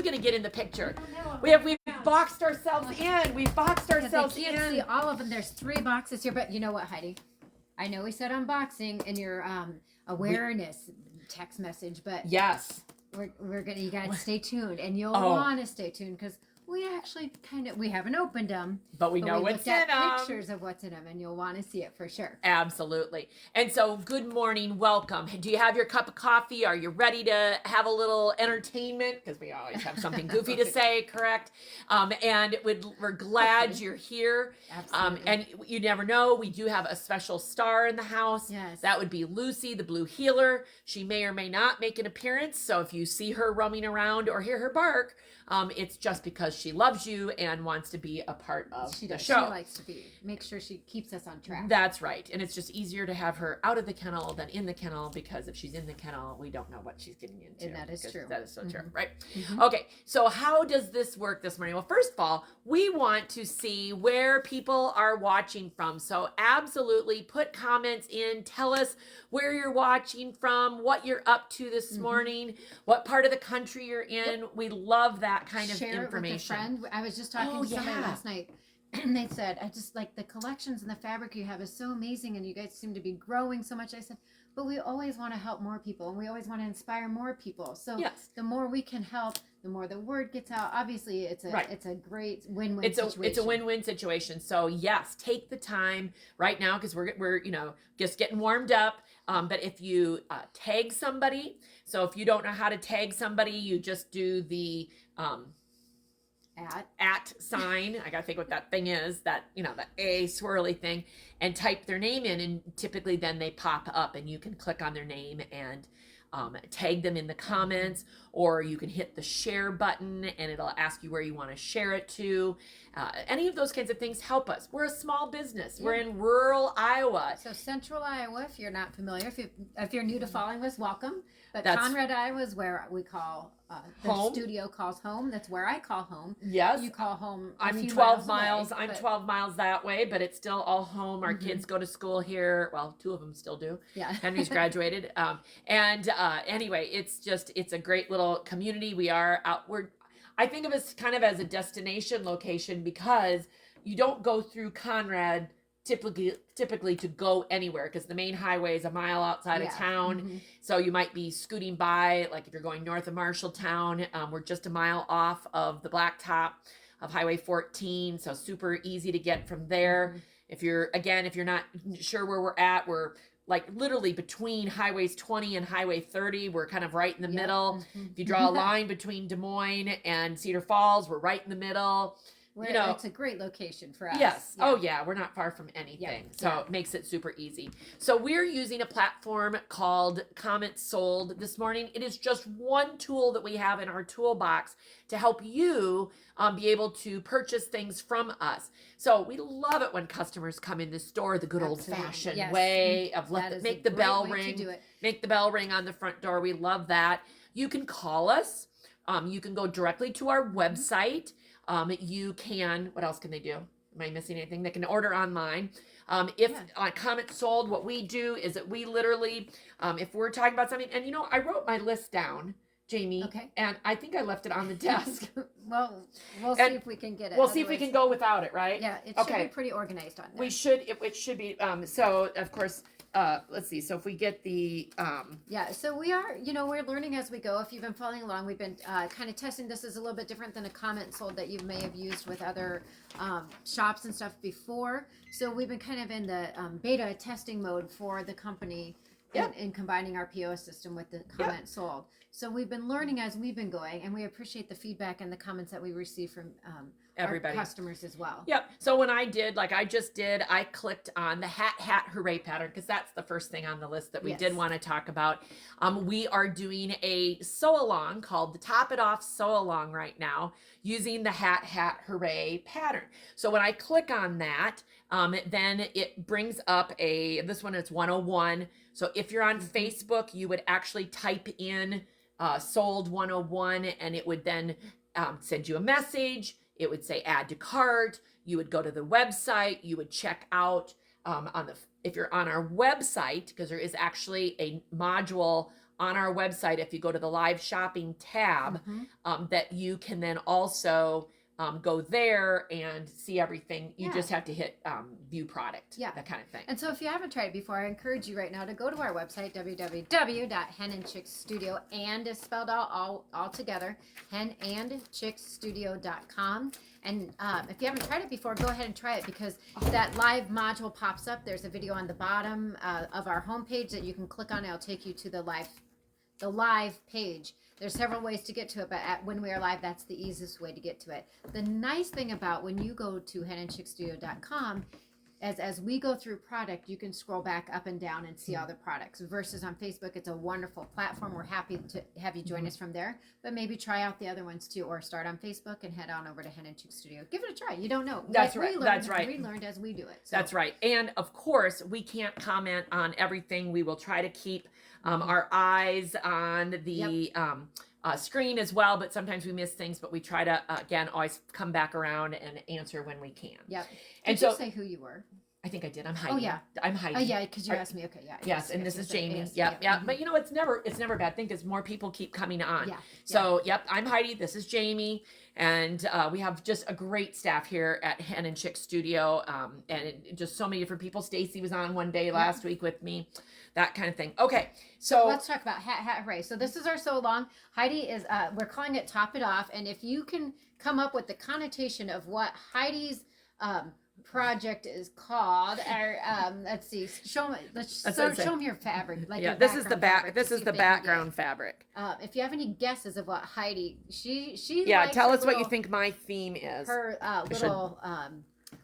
you going to get in the picture? We've boxed ourselves in. We've boxed ourselves in. See all of them. There's 3 boxes here, but you know what, Heidi? I know we said unboxing in your awareness text message, but yes, you gotta stay tuned, and you'll want to stay tuned because we actually we haven't opened them, but we know what's in them. Pictures of what's in them, and you'll want to see it for sure. Absolutely. And so, good morning, welcome. Do you have your cup of coffee? Are you ready to have a little entertainment? Because we always have something goofy to say, correct? And we're glad you're here. Absolutely. And you never know, we do have a special star in the house. Yes. That would be Lucy, the blue healer. She may or may not make an appearance. So if you see her roaming around or hear her bark, it's just because she loves you and wants to be a part of the show. She likes to make sure she keeps us on track. That's right. And it's just easier to have her out of the kennel than in the kennel, because if she's in the kennel, we don't know what she's getting into. And that is true. That is so true, right? Okay, so how does this work this morning? Well, first of all, we want to see where people are watching from. So absolutely put comments in. Tell us where you're watching from, what you're up to this morning, what part of the country you're in. We love that kind of information. Share it with a friend. I was just talking to somebody last night, and they said, I just like the collections and the fabric you have is so amazing, and you guys seem to be growing so much. I said, but we always want to help more people, and we always want to inspire more people. So the more we can help, the more the word gets out. Obviously, it's a great win-win situation. It's a win-win situation. So yes, take the time right now, because we're just getting warmed up. But if you tag somebody, so if you don't know how to tag somebody, you just do the at sign. I gotta think what that thing is, that the A swirly thing, and type their name in, and typically then they pop up and you can click on their name and tag them in the comments, or you can hit the share button and it'll ask you where you want to share it to. Any of those kinds of things help us. We're a small business. We're in rural Iowa. So central Iowa, if you're not familiar, if you're new to following us, welcome. But Conrad, Iowa is where we call the studio calls home. That's where I call home. Yes. You call home. I'm 12 miles. I'm 12 miles that way, but it's still all home. Our kids go to school here. Well, 2 of them still do. Yeah. Henry's graduated. Anyway, it's a great little community. We are outward. I think of us kind of as a destination location, because you don't go through Conrad typically to go anywhere, because the main highway is a mile outside of town. So you might be scooting by, like if you're going north of Marshalltown, we're just a mile off of the blacktop of Highway 14, so super easy to get from there. If you're not sure where we're at, we're like literally between highways 20 and highway 30. We're kind of right in the middle. If you draw a line between Des Moines and Cedar Falls, we're right in the middle. It's a great location for us. Yes. Yeah. Oh yeah, we're not far from anything. So it makes it super easy. So we're using a platform called Comment Sold this morning. It is just one tool that we have in our toolbox to help you be able to purchase things from us. So we love it when customers come in the store the good old-fashioned way of make the bell ring. Make the bell ring on the front door. We love that. You can call us. You can go directly to our website. You can, what else can they do? Am I missing anything? They can order online. If on Comment Sold, what we do is that we literally, if we're talking about something, and I wrote my list down, Jamie, and I think I left it on the desk. Well, we'll see if we can get it. We'll see if we can go without it, right? Yeah, it should be pretty organized on there. It should be, so of course, let's see. So if we get the so we are, we're learning as we go. If you've been following along, we've been kind of testing. This is a little bit different than a Comment Sold that you may have used with other shops and stuff before. So we've been kind of in the beta testing mode for the company in combining our POS system with the Comment Sold. So we've been learning as we've been going, and we appreciate the feedback and the comments that we receive from everybody, our customers as well. Yep. So when I did, like I just did, I clicked on the hat hooray pattern, because that's the first thing on the list that we did want to talk about. We are doing a sew along called the Top It Off Sew Along right now, using the hat hooray pattern. So when I click on that, then it brings up this one, it's 101. So if you're on Facebook, you would actually type in sold 101, and it would then send you a message. It would say add to cart. You would go to the website. You would check out if you're on our website, because there is actually a module on our website, if you go to the live shopping tab, that you can then also go there and see everything. You just have to hit view product, that kind of thing. And so if you haven't tried it before, I encourage you right now to go to our website, www.henandchicksstudio, and is spelled out all together, henandchicksstudio.com. And if you haven't tried it before, go ahead and try it, because that live module pops up. There's a video on the bottom of our homepage that you can click on. It'll take you to the live page. There's several ways to get to it, but when we are live, that's the easiest way to get to it. The nice thing about when you go to henandchicksstudio.com, as we go through product, you can scroll back up and down and see all the products. Versus on Facebook, it's a wonderful platform. We're happy to have you join us from there, but maybe try out the other ones too, or start on Facebook and head on over to Hen and Chicks Studio. Give it a try. You don't know. That's right. We learned as we do it. So. That's right. And of course, we can't comment on everything. We will try to keep our eyes on the screen as well, but sometimes we miss things, but we try to, again, always come back around and answer when we can. Yep. And Did you say who you were? I think I did. I'm Heidi. Oh, yeah. I'm Heidi. Oh, yeah, because you asked me. Okay, yeah. Yes, and this is Jami. Yep. But you know, it's never a bad thing, because more people keep coming on. Yeah. So, yep, I'm Heidi. This is Jami. And we have just a great staff here at Hen and Chicks Studio. And just so many different people. Stacy was on one day last week with me. That kind of thing. Okay, so let's talk about hat hooray. So this is our so long. Heidi is we're calling it Top It Off, and if you can come up with the connotation of what Heidi's project is called, or let's see, show them your fabric. Like this is the background fabric. If you have any guesses of what Heidi, she tell us what you think my theme is. Her little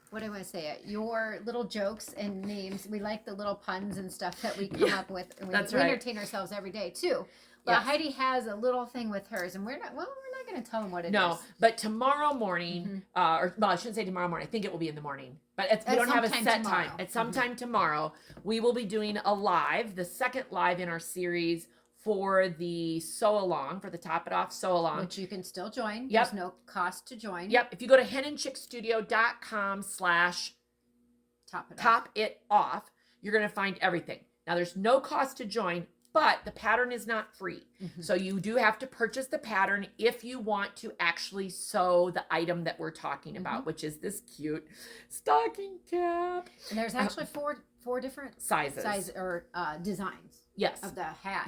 what do I say? Your little jokes and names. We like the little puns and stuff that we come up with. And we entertain ourselves every day too. But Heidi has a little thing with hers, and we're not going to tell them what it is. No, but tomorrow morning, or well, I shouldn't say tomorrow morning. I think it will be in the morning. But we don't have a set time. At some time tomorrow, we will be doing a live, the second live in our series for the sew along, for the Top It Off sew along, which you can still join. There's no cost to join. Yep. If you go to henandchicksstudio.com/top it off, you're going to find everything. Now, there's no cost to join, but the pattern is not free. So you do have to purchase the pattern if you want to actually sew the item that we're talking about, which is this cute stocking cap. And there's actually four different sizes or designs. Yes. Of the hat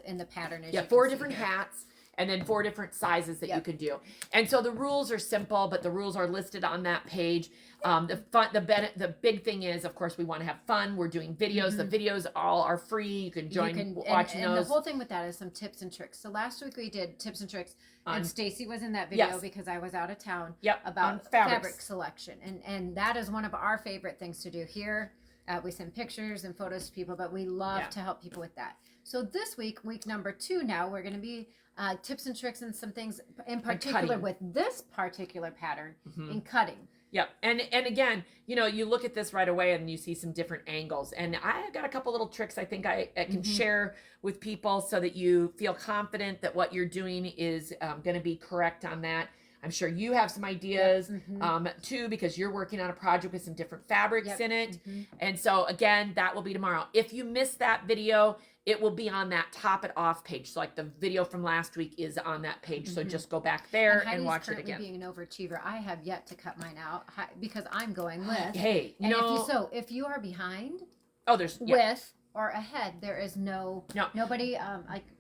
in the pattern. Four different hats, and then 4 different sizes that you can do. And so the rules are simple, but the rules are listed on that page. The big thing is, of course, we want to have fun. We're doing videos. The videos all are free. You can join watching those. And the whole thing with that is some tips and tricks. So last week we did tips and tricks, and Stacy was in that video because I was out of town. About fabric selection, and that is one of our favorite things to do here. We send pictures and photos to people, but we love to help people with that. So this week number 2 now, we're going to be tips and tricks and some things in particular with this particular pattern in cutting. Yep. And again, you look at this right away and you see some different angles. And I got a couple little tricks I think I can share with people so that you feel confident that what you're doing is going to be correct on that. I'm sure you have some ideas too, because you're working on a project with some different fabrics in it. And so again, that will be tomorrow. If you missed that video, it will be on that Top It Off page. So like the video from last week is on that page. So just go back there and watch it again. Being an overachiever, I have yet to cut mine out because I'm going with. Hey, if you are behind, there's with or ahead, there is nobody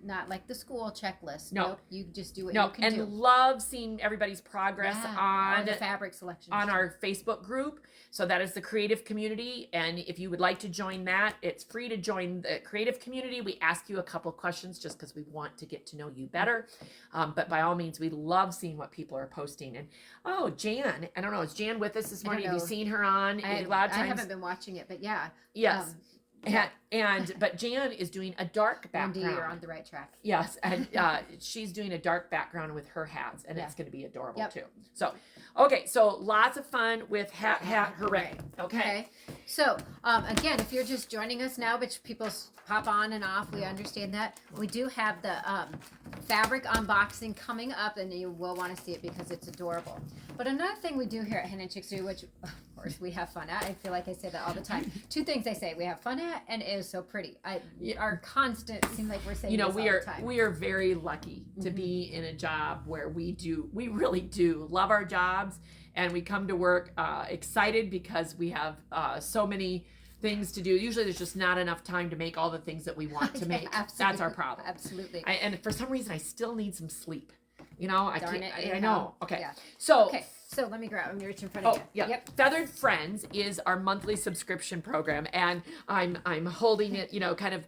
not like the school checklist. Nope, you just do what you can do. And love seeing everybody's progress on the fabric selection on our Facebook group. So that is the creative community, and if you would like to join that, it's free to join the creative community. We ask you a couple of questions just because we want to get to know you better, but by all means, we love seeing what people are posting. And Jan, I don't know, is Jan with us this morning? Have you seen her on? I haven't been watching it, but yes. But Jan is doing a dark background. Wendy, you're on the right track. Yes, and she's doing a dark background with her hats, and it's going to be adorable too. So, okay, so lots of fun with hat hooray. Okay. So again, if you're just joining us now, which people pop on and off, we understand that. We do have the fabric unboxing coming up, and you will want to see it because it's adorable. But another thing we do here at Hen and Chicks Studio, which of course, we have fun at. I feel like I say that all the time. Two things I say: we have fun at, and it is so pretty. Our constant seem like we're saying. This we all are the time. we are very lucky to be in a job where we really do love our jobs, and we come to work excited because we have so many things to do. Usually there's just not enough time to make all the things that we want to make. That's our problem. Absolutely. And for some reason I still need some sleep. I Darn can't. it, I know. Okay. Yeah. So. Okay. So let me grab. I'm reaching in front of you. Yeah. Yep. Feathered Friends is our monthly subscription program, and I'm holding it. Kind of.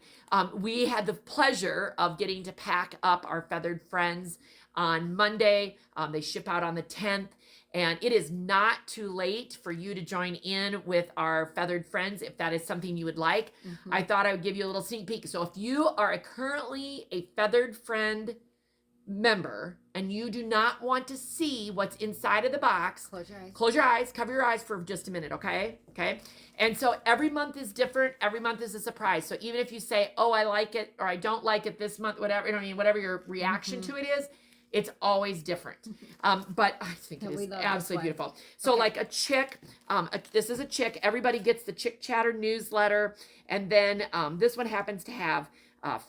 We had the pleasure of getting to pack up our Feathered Friends on Monday. They ship out on the 10th. And it is not too late for you to join in with our Feathered Friends if that is something you would like. I thought I would give you a little sneak peek. So if you are currently a Feathered Friend member and you do not want to see what's inside of the box, Close your eyes. cover your eyes for just a minute, okay? And so every month is different. Every month is a surprise. So even if you say, oh, I like it or I don't like it this month, whatever, whatever your reaction to it is, it's always different. But I think it is absolutely beautiful. So like a chick, this is a chick. Everybody gets the Chick Chatter newsletter. And then this one happens to have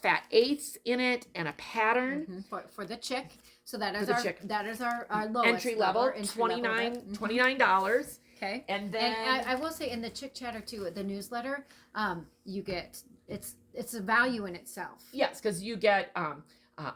fat eighths in it and a pattern. For the chick. So that is our lowest entry level, $29. Okay. And then I will say in the Chick Chatter too, the newsletter, you get it's a value in itself. Yes, because you get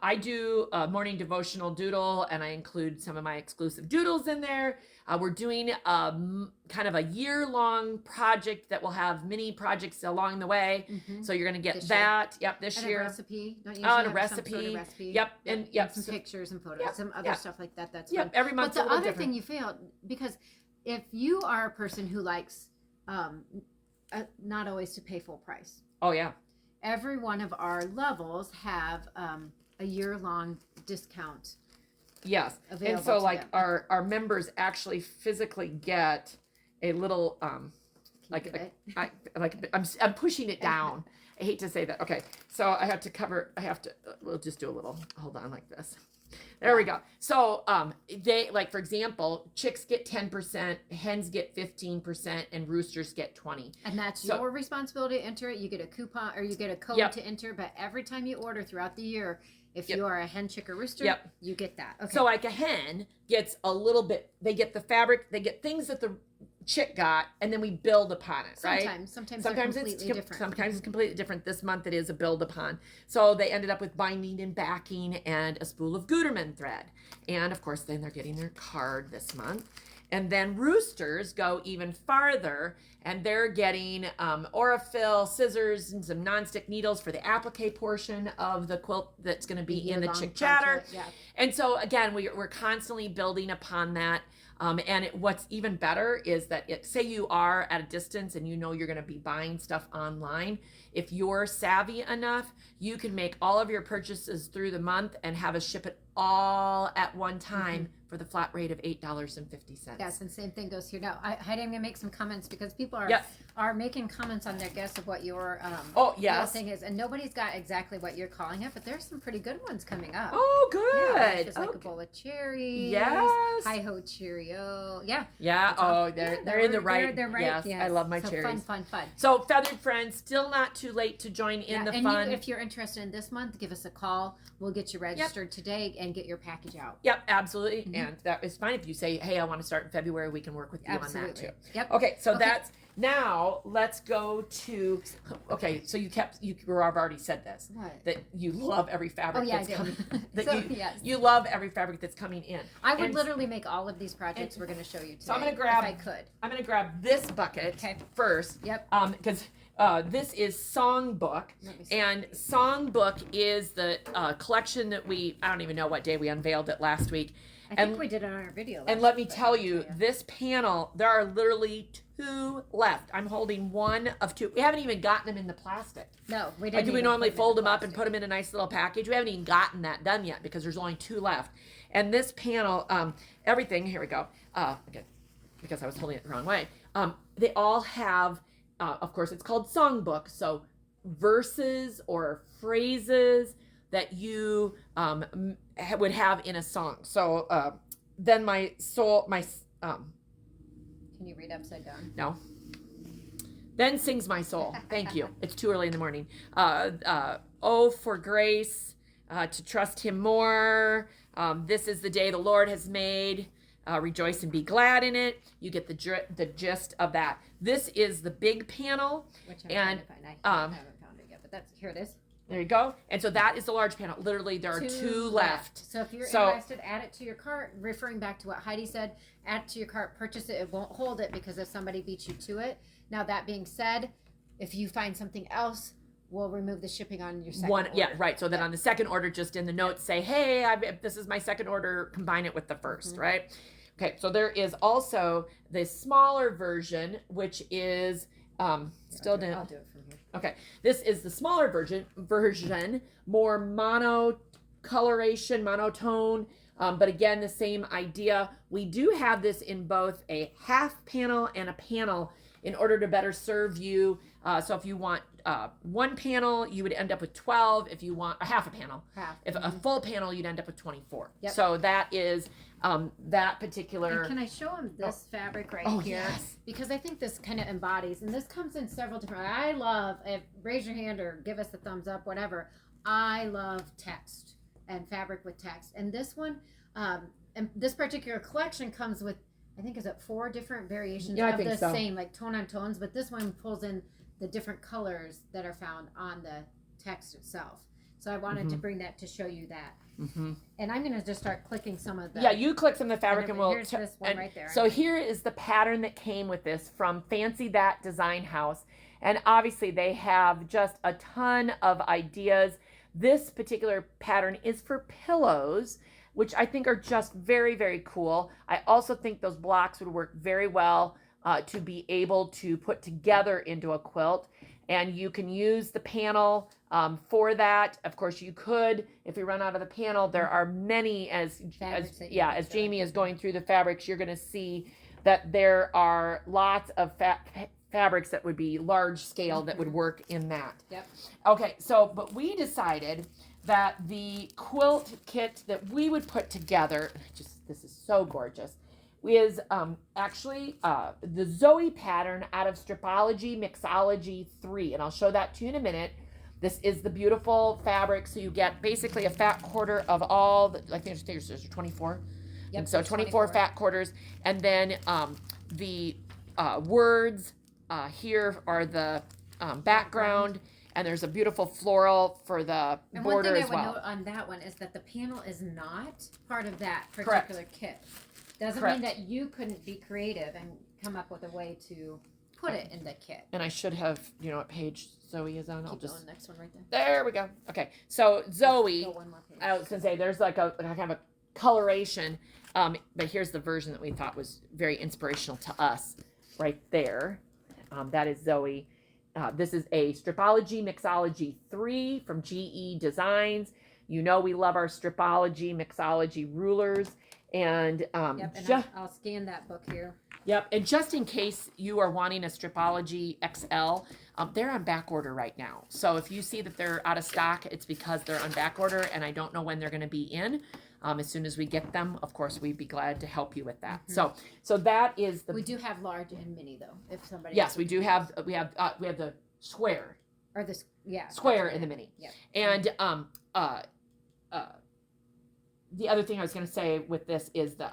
I do a morning devotional doodle, and I include some of my exclusive doodles in there. We're doing kind of a year-long project that will have mini projects along the way. So you're going to get this that. Yep, this and year. A recipe. Don't you a have recipe. Some sort of recipe. Yep, and some pictures and photos, some other stuff like that. That's fun. Every month. But the other thing you failed, because if you are a person who likes not always to pay full price. Oh yeah. Every one of our levels have a year-long discount. Yes, and so like our members actually phically get a little I'm pushing it down. I hate to say that. Okay, so I have to we'll just do a little. Hold on, like this. There we go. So they for example, chicks get 10%, hens get 15%, and roosters get 20%. And that's your responsibility to enter it. You get a coupon or you get a code to enter, but every time you order throughout the year, if you are a hen, chick, or rooster, you get that. Okay. So like a hen gets a little bit, they get the fabric, they get things that the chick got, and then we build upon it, right? Sometimes it's different. Sometimes it's completely different. This month it is a build upon. So they ended up with binding and backing and a spool of Gutermann thread. And of course, then they're getting their card this month. And then roosters go even farther, and they're getting Aurifil, scissors, and some nonstick needles for the applique portion of the quilt that's going to be in the Chick Chatter. Yeah. And so again, we're constantly building upon that. And what's even better is that say you are at a distance and you know you're going to be buying stuff online. If you're savvy enough, you can make all of your purchases through the month and have us ship it all at one time for the flat rate of $8.50. Yes, and same thing goes here. Now, Heidi, I'm going to make some comments because people are making comments on their guess of what your thing is, and nobody's got exactly what you're calling it, but there's some pretty good ones coming up. Oh, good. Yeah, just like a bowl of cherries. Yes. Hi-ho Cheerio. Yeah. Yeah. Oh, they're in the right. They're right. Yes. Yes. I love my so cherries. Fun. So Feathered Friends, still not too late to join in the fun. If you're interested in this month, give us a call. We'll get you registered today and get your package out. Yep, absolutely. And that is fine. If you say, hey, I want to start in February, we can work with you on that too. Yep. Okay, so that's now let's go to so you've already said this. What? That you love every fabric that's coming. You love every fabric that's coming in. I would literally make all of these projects we're going to show you today. So I'm going to grab if I could. I'm going to grab this bucket first. Yep. Because this is Songbook, and Songbook is the collection that I don't even know what day we unveiled it last week. I think we did it on our video. And let me tell you, this panel, there are literally 2 left. I'm holding one of 2. We haven't even gotten them in the plastic. No, we didn't. Like, we normally fold them up and put them in a nice little package. We haven't even gotten that done yet because there's only 2 left. And this panel, everything, here we go. Okay, because I was holding it the wrong way. They all have, of course, it's called Songbook. So verses or phrases that you would have in a song. So then Can Can you read upside down? No. Then sings my soul. Thank you. It's too early in the morning. Oh, for grace, to trust him more. This is the day the Lord has made. Rejoice and be glad in it. You get the gist of that. This is the big panel. Which I'm trying to find. I haven't found it yet, but here it is. There you go. And so that is the large panel. Literally, there are two left. So if you're interested, add it to your cart. Referring back to what Heidi said, add it to your cart, purchase it. It won't hold it because if somebody beats you to it. Now, that being said, if you find something else, we'll remove the shipping on your second order. Yeah, right. So then on the second order, just in the notes, say, hey, this is my second order. Combine it with the first, right? Okay, so there is also the smaller version, which is I'll do it from here. Okay, this is the smaller version, more monotone, but again, the same idea. We do have this in both a half panel and a panel in order to better serve you. So if you want one panel, you would end up with 12. If you want a half a panel, if a full panel, you'd end up with 24. Yep. So that is that particular. And can I show them this fabric right here? Yes. Because I think this kind of embodies, and this comes in several different. I love. Raise your hand or give us a thumbs up, whatever. I love text and fabric with text, and this one, and this particular collection comes with, I think, is it 4 different variations of the same, like tone on tones, but this one pulls in the different colors that are found on the text itself. So I wanted to bring that to show you that. And I'm going to just start clicking some of the. Yeah, you click some of the fabric and we'll. Here's this one right there. So here is the pattern that came with this from Fancy That Design House. And obviously they have just a ton of ideas. This particular pattern is for pillows, which I think are just very, very cool. I also think those blocks would work very well to be able to put together into a quilt. And you can use the panel for that. Of course, you could, if we run out of the panel, there are many, as Jami is going through the fabrics, you're going to see that there are lots of fabrics that would be large scale that would work in that. Yep. Okay, so, but we decided that the quilt kit that we would put together, this is so gorgeous, is actually the Zoe pattern out of Stripology Mixology 3. And I'll show that to you in a minute. This is the beautiful fabric. So you get basically a fat quarter of all, I think there's 24. Yep, and so 24 fat quarters. And then the words here are the background. And there's a beautiful floral for the border as well. And one thing I would note on that one is that the panel is not part of that particular kit. Doesn't mean that you couldn't be creative and come up with a way to put it in the kit. And I should have, you know what page Zoe is on? I'll just going, next one right there. There we go. Okay, so Zoe, go one more page. I was gonna say there's like a kind of a coloration, but here's the version that we thought was very inspirational to us, right there. That is Zoe. This is a Stripology Mixology 3 from GE Designs. You know we love our Stripology Mixology rulers. And, I'll scan that book here. Yep, and just in case you are wanting a Stripology XL, they're on back order right now. So if you see that they're out of stock, it's because they're on back order, and I don't know when they're going to be in. As soon as we get them, of course, we'd be glad to help you with that. So that is the. We do have large and mini though. If somebody. Yes, we do have. We have the square. Or this, Square in the mini. Yeah. And the other thing I was going to say with this is the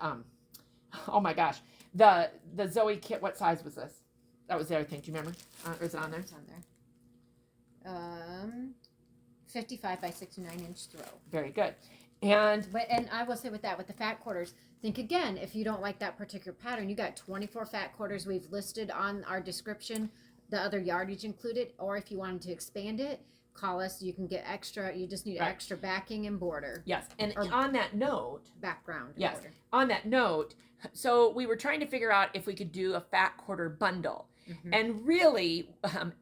oh my gosh, the Zoe kit. What size was this? That was the other thing. Do you remember? Or is it on there? It's on there. 55 by 69 inch throw. Very good. And I will say with that, with the fat quarters, think again, if you don't like that particular pattern, you got 24 fat quarters we've listed on our description, the other yardage included, or if you wanted to expand it, call us. You can get extra. You just need extra backing and border. Yes. And on that note, background. Yes. Border. On that note, so we were trying to figure out if we could do a fat quarter bundle. And really,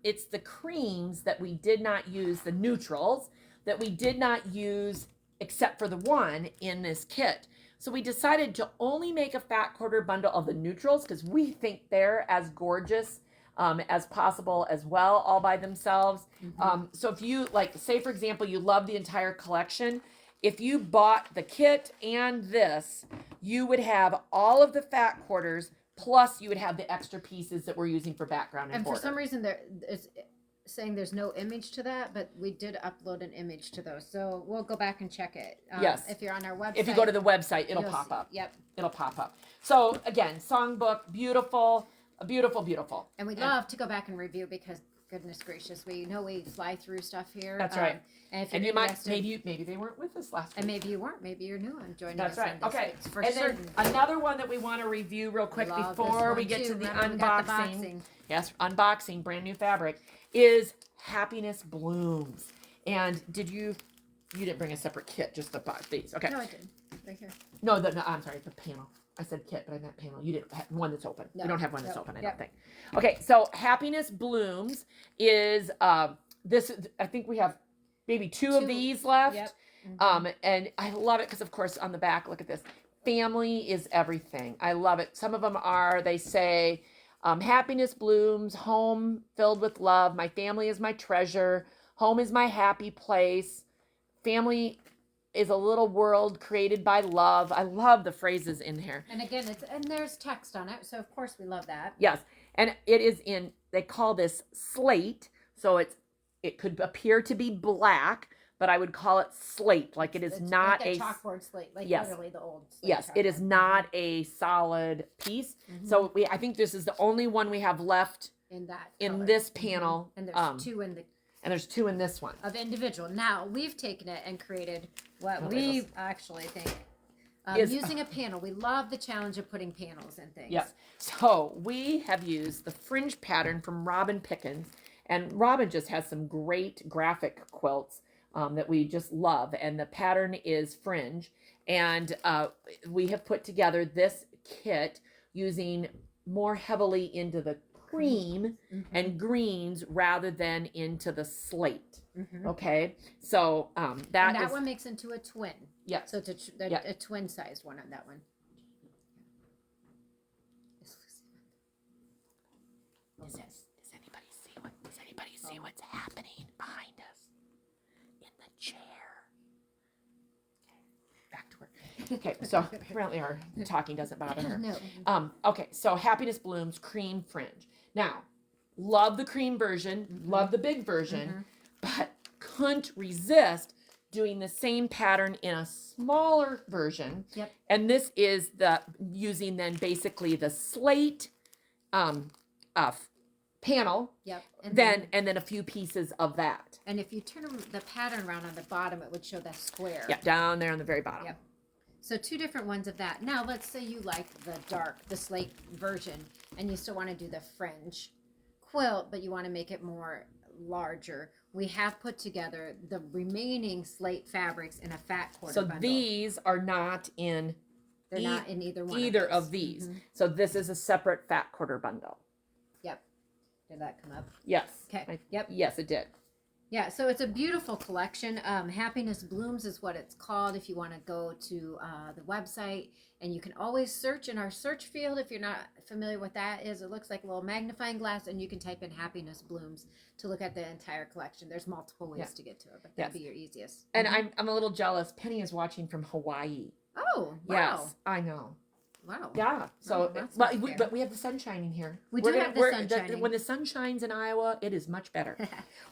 it's the creams that we did not use, the neutrals that we did not use except for the one in this kit. So we decided to only make a fat quarter bundle of the neutrals because we think they're as gorgeous as possible as well, all by themselves. So if you, like, say for example, you love the entire collection, if you bought the kit and this, you would have all of the fat quarters plus you would have the extra pieces that we're using for background and And border. for some reason, it's saying there's no image to that, but we did upload an image to those. So we'll go back and check it. Yes. If you're on our website. If you go to the website, it'll you'll pop see. up. Yep. It'll pop up. So again, songbook, beautiful, beautiful. And we'd love to go back and review because goodness gracious, we know we fly through stuff here. That's right. And if And you're you might, interested- maybe they weren't with us last week. And maybe you weren't. Maybe you're new and joining That's us. right. on this. Okay. For And certain. then another one that we want to review real quick Love this before we one get too. to the Remember, we got the unboxing. boxing. Yes, unboxing, brand new fabric, is Happiness Blooms. And you didn't bring a separate kit, just the these. Okay. No, I did. Right here. No, I'm sorry, the panel. I said kit, but I meant panel. You didn't have one that's open. No, You don't have one that's no, open, I yep. don't think. Okay, so Happiness Blooms is this. I think we have maybe two of these left. Yep. And I love it because, of course, on the back, look at this. Family is everything. I love it. Some of them they say, happiness blooms, home filled with love. My family is my treasure. Home is my happy place. Family is a little world created by love. I love the phrases in here. And again, there's text on it, so of course we love that. Yes. And it is they call this slate. So it could appear to be black, but I would call it slate. Like it is It's not like a chalkboard slate, like yes. literally the old slate. Yes, it is chalkboard. not a solid piece. So I think this is the only one we have left in that in color. this panel. And there's two in the And there's two in this one. of individual. Now we've taken it and created what Oh, we yes. actually think using a panel. We love the challenge of putting panels and things. Yes. So we have used the fringe pattern from Robin Pickens, and Robin just has some great graphic quilts that we just love, and the pattern is fringe, and we have put together this kit using more heavily into the cream and greens rather than into the slate. Okay, so that one makes into a twin. Yeah. So it's a twin sized one on that one. Does anybody see what's happening behind us in the chair? Okay, back to work. Okay, so apparently our talking doesn't bother her. No. Okay, so Happiness Blooms cream fringe. Now, love the cream version, love the big version, but couldn't resist doing the same pattern in a smaller version. Yep. And this is using then basically the slate panel. Yep. And then a few pieces of that. And if you turn the pattern around on the bottom, it would show that square. Yeah, down there on the very bottom. Yep. So two different ones of that. Now let's say you like the slate version, and you still want to do the fringe quilt, but you want to make it more larger. We have put together the remaining slate fabrics in a fat quarter bundle. These are not in They're not in either one of these. So this is a separate fat quarter bundle. Yep. Did that come up? Yes. Okay. Yep. Yes, it did. Yeah, so it's a beautiful collection. Happiness Blooms is what it's called if you want to go to the website. And you can always search in our search field if you're not familiar what that is. It looks like a little magnifying glass, and you can type in Happiness Blooms to look at the entire collection. There's multiple ways to get to it, but that'd be your easiest. And I'm a little jealous. Penny is watching from Hawaii. Oh, wow. Yes, I know. Wow. Yeah. So, but we have the sun shining here. We do have the sun shining. When the sun shines in Iowa, it is much better.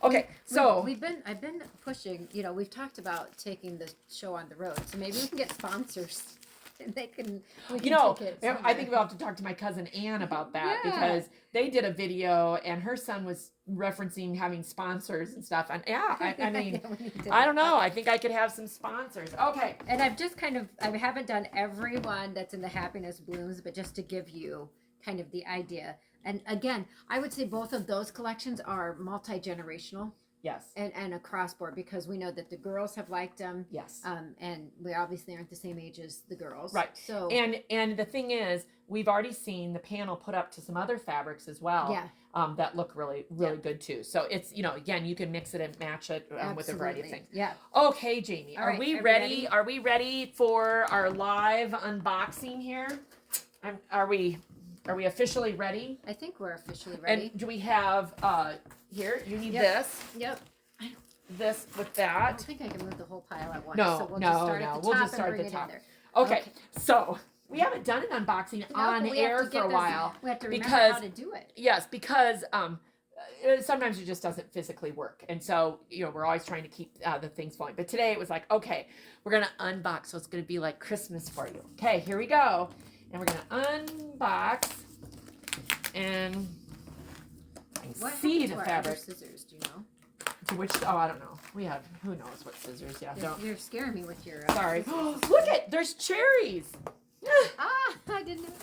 Okay, so I've been pushing. You know, we've talked about taking the show on the road, so maybe we can get sponsors, and we can take it somewhere. I think we'll have to talk to my cousin Ann about that because they did a video and her son was referencing having sponsors and stuff. And I mean, I don't know. I think I could have some sponsors. Okay. And I've just I haven't done every one that's in the Happiness Blooms, but just to give you kind of the idea. And again, I would say both of those collections are multi-generational. Yes. And across board, because we know that the girls have liked them. Yes. And we obviously aren't the same age as the girls. Right. So and the thing is, we've already seen the panel put up to some other fabrics as well. Yeah. That look really good too. So it's, again, you can mix it and match it with a variety of things. Yeah. Okay, Jamie, All are right, we are we ready? ready? Are we ready for our live unboxing here? Are we officially ready? I think we're officially ready. And do we have here? You need Yep. this. Yep. This with I that. don't think I can move the whole pile at once. No, so we'll no, just start no. at the we'll top just start and at the bring it in top. there. Okay, so we haven't done an unboxing on air for a while. We have to remember because how to do it. yes, because sometimes it just doesn't physically work, and so we're always trying to keep the things flowing. But today it was like, okay, we're gonna unbox, so it's gonna be like Christmas for you. Okay, here we go, and we're gonna unbox and see the fabric. Scissors, do you know? Which I don't know. We have who knows what scissors? Yeah, don't. You're scaring me with your. Sorry. Look at there's cherries. I didn't know.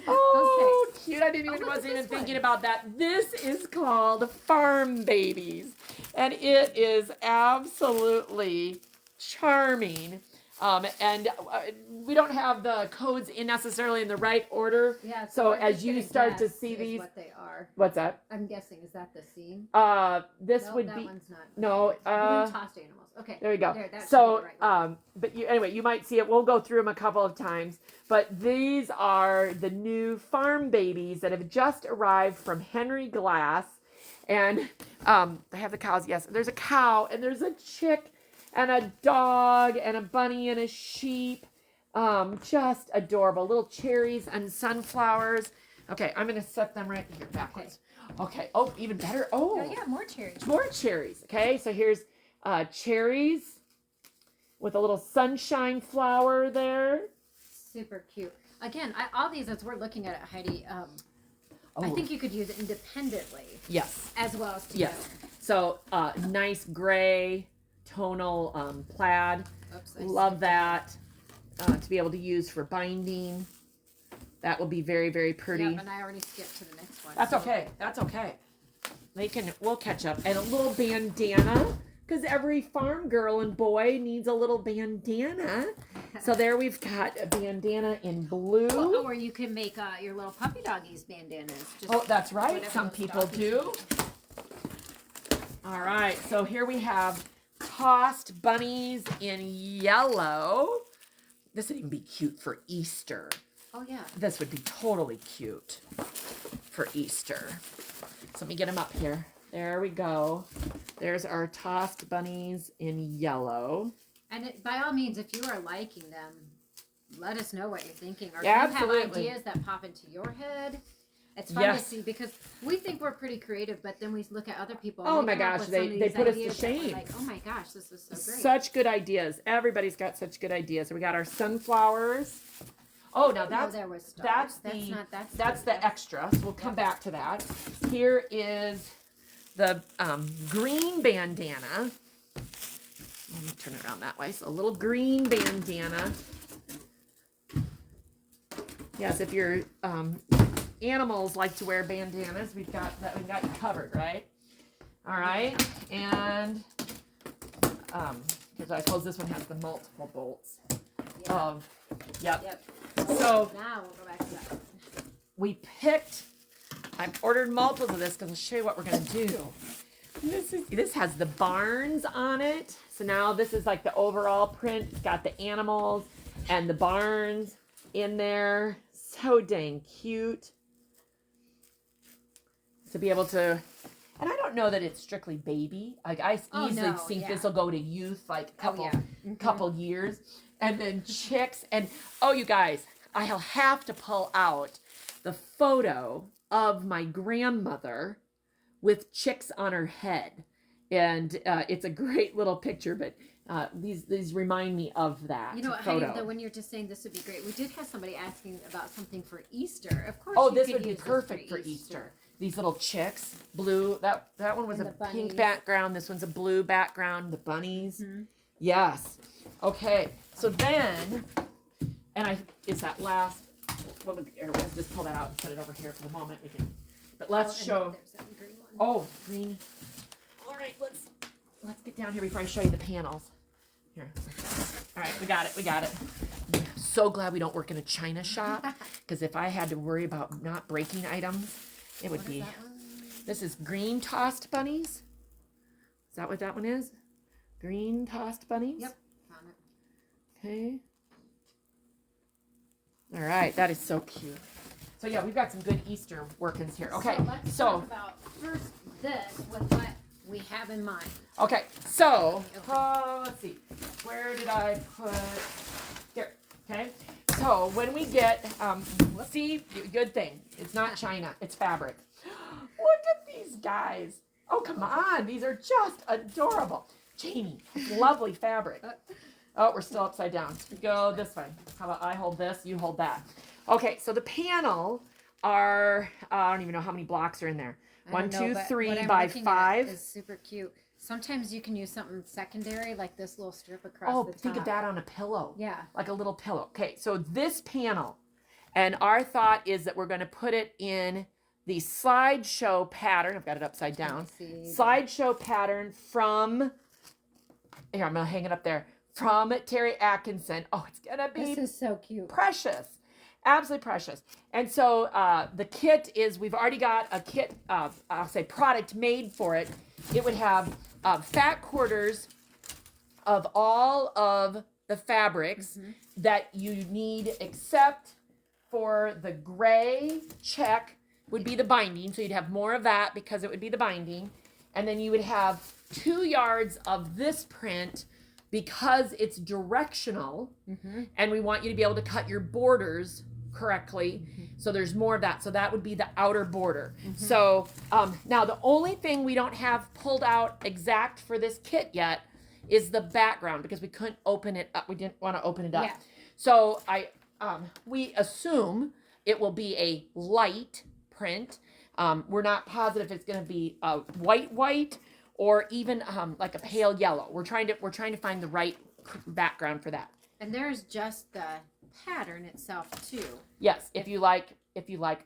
Oh, okay. Cute. I wasn't at even this thinking one. about that. This is called Farm Babies. And it is absolutely charming. And we don't have the codes in necessarily in the right order. Yeah. So we're as just you gonna start to guess see is these. what they are. What's that? I'm guessing, is that the seam? This Nope, would that be. one's not. No. Blue tossed animals. Okay. There we go. There, that So, should be the right one. but anyway, you might see it. We'll go through them a couple of times. But these are the new Farm Babies that have just arrived from Henry Glass. And they have the cows. Yes, there's a cow and there's a chick and a dog and a bunny and a sheep. Just adorable. Little cherries and sunflowers. Okay, I'm going to set them right here backwards. Okay. Oh, even better. Oh yeah, more cherries. More cherries. Okay, so here's cherries with a little sunshine flower there. Super cute. Again, all these as we're looking at it, Heidi. I think you could use it independently. Yes. As well as together. Yes. So nice gray tonal plaid. Oops, Love that. To be able to use for binding. That will be very, very pretty. Yeah, and I already skipped to the next one. That's okay. That's okay. We'll catch up. And a little bandana, because every farm girl and boy needs a little bandana. So there we've got a bandana in blue. Or you can make your little puppy doggies bandanas. Oh, that's right. Some people do. All right. So here we have tossed bunnies in yellow. This would even be cute for Easter. Oh, yeah. This would be totally cute for Easter. So let me get them up here. There we go. There's our tossed bunnies in yellow. And by all means, if you are liking them, let us know what you're thinking. Or if Yeah, you absolutely. have ideas that pop into your head. It's fun to see because we think we're pretty creative, but then we look at other people. Oh And my come up gosh, with some of they these put us to ideas that we're shame. like, oh my gosh, this is so great. Such good ideas. Everybody's got such good ideas. So we got our sunflowers. Oh, now there was that's stars. that's the extra. So we'll come back to that. Here is the green bandana. Let me turn it around that way. So a little green bandana. Yes, if your animals like to wear bandanas, we've got you covered, right? All right, and because I suppose this one has the multiple bolts of. Yep. So now we'll go back to that. we picked. I've ordered multiples of this because I'll show you what we're gonna do. This has the barns on it. So now this is like the overall print. It's got the animals and the barns in there. So dang cute. To be able to, and I don't know that it's strictly baby. Like I easily think this will go to youth, like a couple years. And then chicks, and oh, you guys, I'll have to pull out the photo of my grandmother with chicks on her head, and it's a great little picture. But these remind me of that. You know what, photo. Heidi, when you're just saying this would be great, we did have somebody asking about something for Easter. Of course. Oh, you this could would be use perfect for Easter. These little chicks, blue. That one was a pink background. This one's a blue background. The bunnies. Mm-hmm. Yes. Okay. So then, and it's that last. What would let's just pull that out and put it over here for the moment. We can. But let's show. There's that green one. Oh, green. All right. Let's get down here before I show you the panels. Here. All right. We got it. I'm so glad we don't work in a China shop, because if I had to worry about not breaking items, it would be. This is green tossed bunnies. Is that what that one is? Green tossed bunnies? Yep. Found it. Okay. All right. That is so cute. So yeah, we've got some good Easter workings here. Okay. So let's talk about first this with what we have in mind. Okay. So let's see. Where did I put here? Okay. So when we get, see, good thing. It's not China. It's fabric. Look at these guys. Oh, come on. These are just adorable. Jamie, lovely fabric. Oh, we're still upside down. Go this way. How about I hold this, you hold that. Okay, so the panel are, I don't even know how many blocks are in there. 1, 2, 3 by 5. Is super cute. Sometimes you can use something secondary, like this little strip across the top. Think of that on a pillow. Yeah. Like a little pillow. Okay, so this panel, and our thought is that we're going to put it in the slideshow pattern. I've got it upside down. Slideshow pattern from, here, I'm going to hang it up there, from Terry Atkinson. Oh, it's going to be this is so cute. Precious. Absolutely precious. And so the kit is, we've already got a kit, I'll say product made for it. It would have fat quarters of all of the fabrics that you need, except for the gray check would be the binding. So you'd have more of that because it would be the binding. And then you would have 2 yards of this print because it's directional. And we want you to be able to cut your borders correctly. So there's more of that. So that would be the outer border. So now the only thing we don't have pulled out exact for this kit yet is the background, because we couldn't open it up. We didn't want to open it up. Yeah. So we assume it will be a light print. We're not positive it's going to be a white or even like a pale yellow. We're trying to find the right background for that. And there's just the pattern itself too. Yes, if you like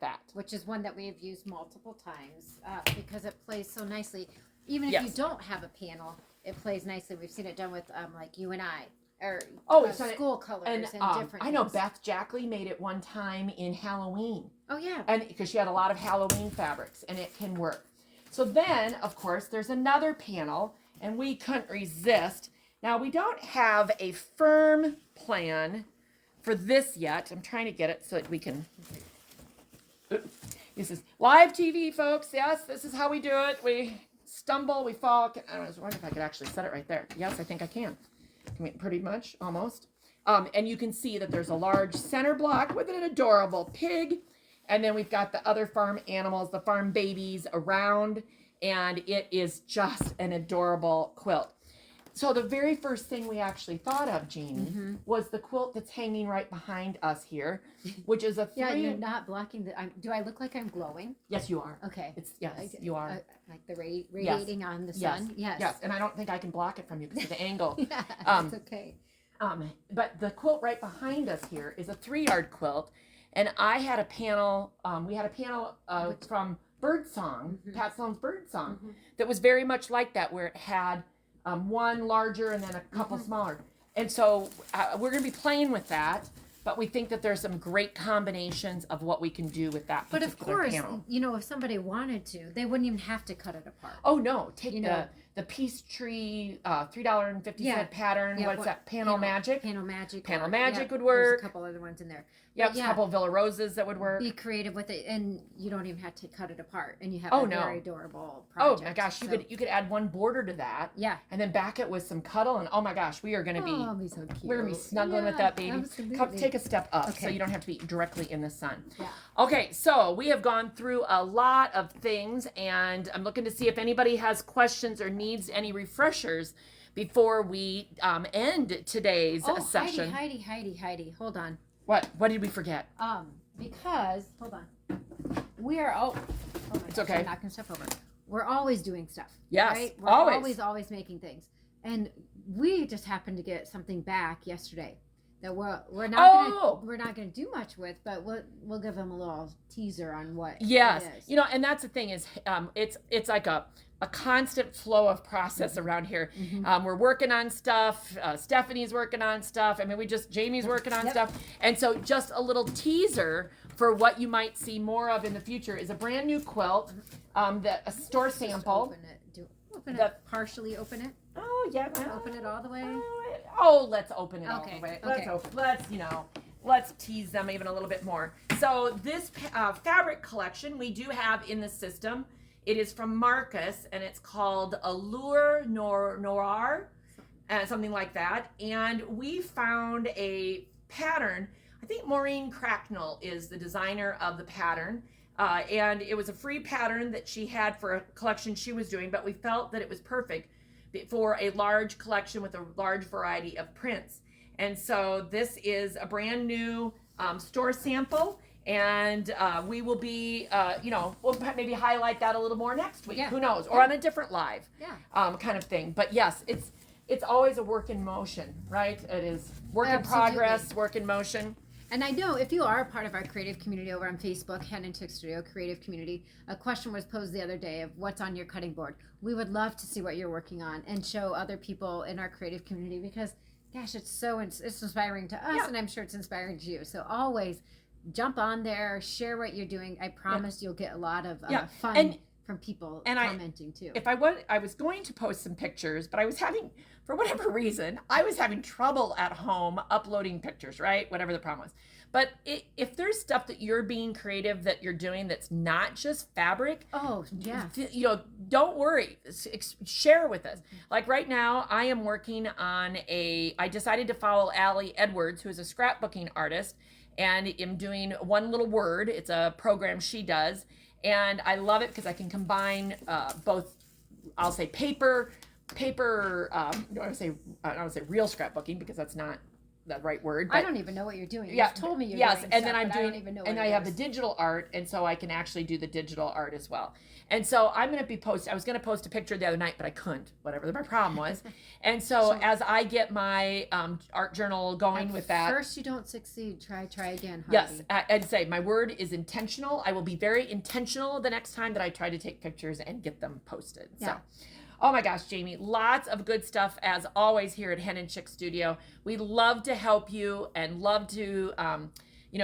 that. Which is one that we have used multiple times because it plays so nicely. Even if you don't have a panel, it plays nicely. We've seen it done with like you and I, or school colors and different. I know Beth Jackley made it one time in Halloween. Oh yeah, and because she had a lot of Halloween fabrics, and it can work. So then, of course, there's another panel, and we couldn't resist. Now we don't have a firm plan for this yet. I'm trying to get it so that we can. This is live TV, folks. Yes, this is how we do it. We stumble, we fall. I was wondering if I could actually set it right there. Yes, I think I can. Pretty much, almost. And you can see that there's a large center block with an adorable pig. And then we've got the other farm animals, the farm babies around. And it is just an adorable quilt. So the very first thing we actually thought of, Jamie, was the quilt that's hanging right behind us here, which is a 3. Yeah, you're not blocking the. Do I look like I'm glowing? Yes, you are. Okay. Yes, you are. Like the radiating on the sun. Yes. Yes, and I don't think I can block it from you because of the angle. Yeah, it's okay. But the quilt right behind us here is a 3-yard quilt, and I had a panel. We had a panel from Birdsong, Pat Sloan's Birdsong, that was very much like that, where it had. One larger and then a couple smaller. And so we're going to be playing with that, but we think that there's some great combinations of what we can do with that particular panel. But of course, you know, if somebody wanted to, they wouldn't even have to cut it apart. Oh, no. Take the Peachtree $3.50 pattern. What's that? Panel Magic? Panel Magic. Panel Magic would work. There's a couple other ones in there. Yep, a couple of Villa Roses that would work. Be creative with it, and you don't even have to cut it apart, and you have a very adorable project. Oh my gosh, you could add one border to that. Yeah. And then back it with some cuddle, and oh my gosh, we are going to be. Oh, be so cute. We're going to be snuggling with that baby. Absolutely. Come, take a step up, so you don't have to be directly in the sun. Yeah. Okay, so we have gone through a lot of things, and I'm looking to see if anybody has questions or needs any refreshers before we end today's session. Heidi, hold on. What did we forget? Because hold on, we are all. Oh my it's okay. I'm knocking stuff over. We're always doing stuff. Yes, right? We're always making things, and we just happened to get something back yesterday that we're not gonna do much with, but we'll give them a little teaser on what. Yes, it is. you know, and that's the thing is, it's like a constant flow of process around here. We're working on stuff. Stephanie's working on stuff. I mean, Jamie's working on stuff. And so just a little teaser for what you might see more of in the future is a brand new quilt, a store sample. Partially open it. Oh, yeah. Open it all the way. Let's open it all the way. Okay. Let's tease them even a little bit more. So this fabric collection we do have in the system. It is from Marcus, and it's called Allure Noir, something like that. And we found a pattern I think Maureen Cracknell is the designer of the pattern. And it was a free pattern that she had for a collection she was doing, but we felt that it was perfect for a large collection with a large variety of prints. And so this is a brand new store sample, and we will be, we'll maybe highlight that a little more next week. Yeah. Who knows? Or on a different live kind of thing. But yes, it's always a work in motion, right? It is work in progress, work in motion. And I know if you are a part of our creative community over on Facebook, Hen and Chicks Studio Creative Community, a question was posed the other day of what's on your cutting board. We would love to see what you're working on and show other people in our creative community because, gosh, it's inspiring to us, and I'm sure it's inspiring to you. So always jump on there, share what you're doing. I promise you'll get a lot of fun from people commenting too. I was going to post some pictures, but I was having, for whatever reason, I was having trouble at home uploading pictures, right? Whatever the problem was. But if there's stuff that you're being creative that you're doing that's not just fabric, don't worry. Share with us. Like right now, I am working on I decided to follow Allie Edwards, who is a scrapbooking artist, and am doing One Little Word. It's a program she does. And I love it because I can combine both, I'll say paper, I don't want to say real scrapbooking because that's not the right word. But I don't even know what you're doing. You've told me you're doing and stuff, then I'm doing, I don't even know what and I have the digital art, and so I can actually do the digital art as well. And so I'm going to be I was going to post a picture the other night, but I couldn't, whatever my problem was. And so as I get my art journal going with that. First you don't succeed, try again, Heidi. Yes, I'd say my word is intentional. I will be very intentional the next time that I try to take pictures and get them posted. Yeah. So, oh my gosh, Jamie, lots of good stuff as always here at Hen and Chicks Studio. We love to help you and love to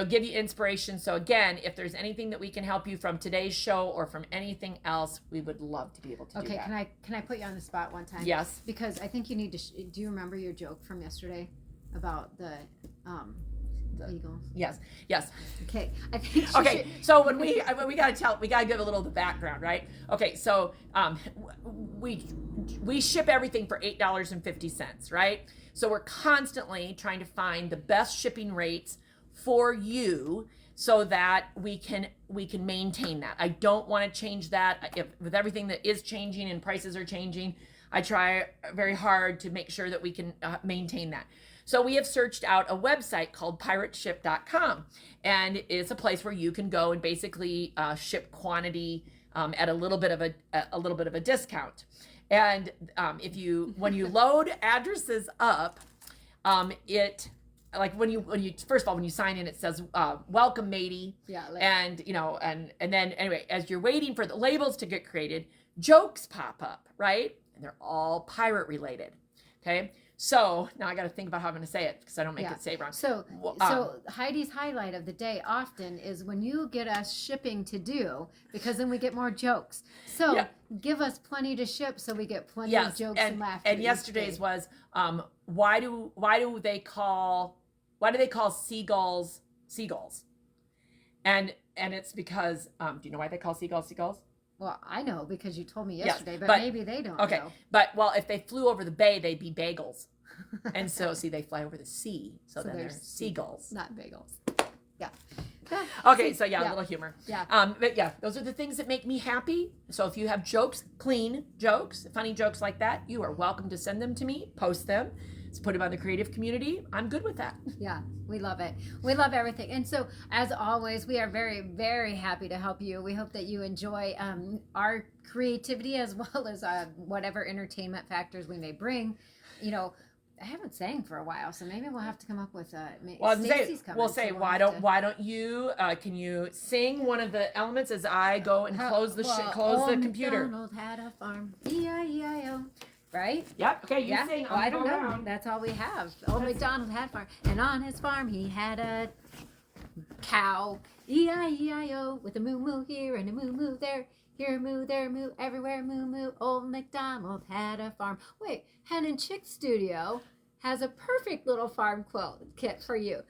give you inspiration. So again, if there's anything that we can help you from today's show or from anything else, we would love to be able to do that. Okay, can I put you on the spot one time? Yes. Because I think you need to, do you remember your joke from yesterday about the eagles? Yes. Okay. I think so when we gotta give a little of the background, right? Okay, so we ship everything for $8.50, right? So we're constantly trying to find the best shipping rates for you so that we can maintain that. I don't want to change that. With everything that is changing and prices are changing, I try very hard to make sure that we can maintain that. So we have searched out a website called pirateship.com, and it's a place where you can go and basically ship quantity at a little bit of a discount. And when you load addresses up, like when you first of all when you sign in, it says welcome matey, and then anyway, as you're waiting for the labels to get created, jokes pop up, right? And they're all pirate related. Okay, so now I got to think about how I'm going to say it because I don't make it say wrong. So Heidi's highlight of the day often is when you get us shipping to do, because then we get more jokes. So give us plenty to ship so we get plenty of jokes and laughter. And yesterday's was why do they call seagulls seagulls? And it's because do you know why they call seagulls seagulls? Well, I know because you told me yesterday, but maybe they don't know. But if they flew over the bay, they'd be bagels. And so, they fly over the sea. So then they're seagulls. Not bagels. Yeah. Okay, so a little humor. Yeah. But those are the things that make me happy. So if you have jokes, clean jokes, funny jokes like that, you are welcome to send them to me, post them. Put them on the creative community. I'm good with that. Yeah, we love it. We love everything. And so, as always, we are very, very happy to help you. We hope that you enjoy our creativity as well as whatever entertainment factors we may bring. I haven't sang for a while, so maybe we'll have to come up with Stacy's coming. We'll say, why don't you can you sing one of the elements as I go and close the computer? MacDonald had a farm, E-I-E-I-O. Right? Yep. Okay, you sing. I don't know. That's all we have. Old MacDonald had a farm, and on his farm he had a cow. E-I-E-I-O, with a moo-moo here and a moo-moo there. Here moo, there moo, everywhere moo moo. Old MacDonald had a farm. Wait, Hen and Chicks Studio has a perfect little farm quilt kit for you.